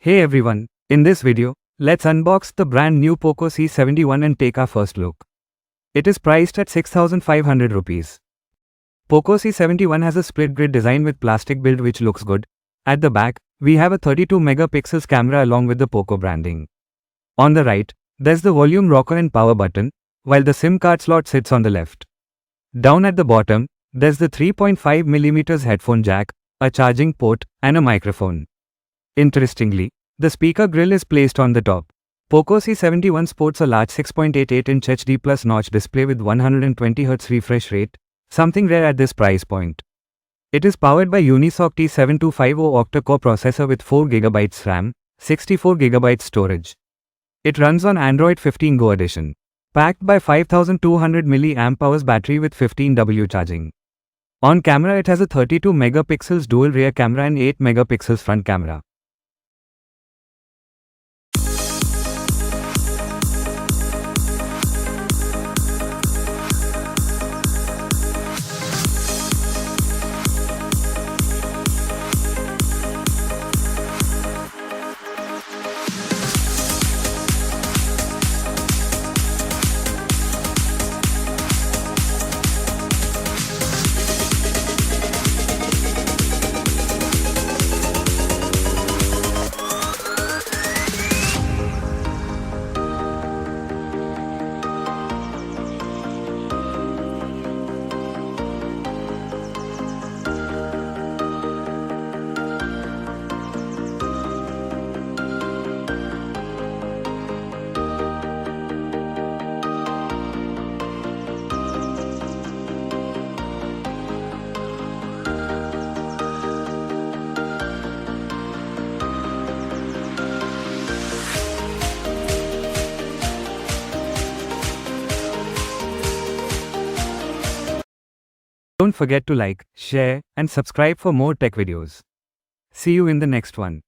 Hey everyone, in this video, let's unbox the brand new POCO C71 and take our first look. It is priced at 6,500 rupees. POCO C71 has a split grid design with plastic build which looks good. At the back, we have a 32 megapixels camera along with the POCO branding. On the right, there's the volume rocker and power button, while the SIM card slot sits on the left. Down at the bottom, there's the 3.5mm headphone jack, a charging port, and a microphone. Interestingly, the speaker grill is placed on the top. POCO C71 sports a large 6.88-inch HD Plus notch display with 120Hz refresh rate, something rare at this price point. It is powered by Unisoc T7250 octa-core processor with 4GB RAM, 64GB storage. It runs on Android 15 Go edition. Packed by 5200 mAh battery with 15W charging. On camera it has a 32 megapixels dual rear camera and 8 megapixels front camera. Don't forget to like, share, and subscribe for more tech videos. See you in the next one.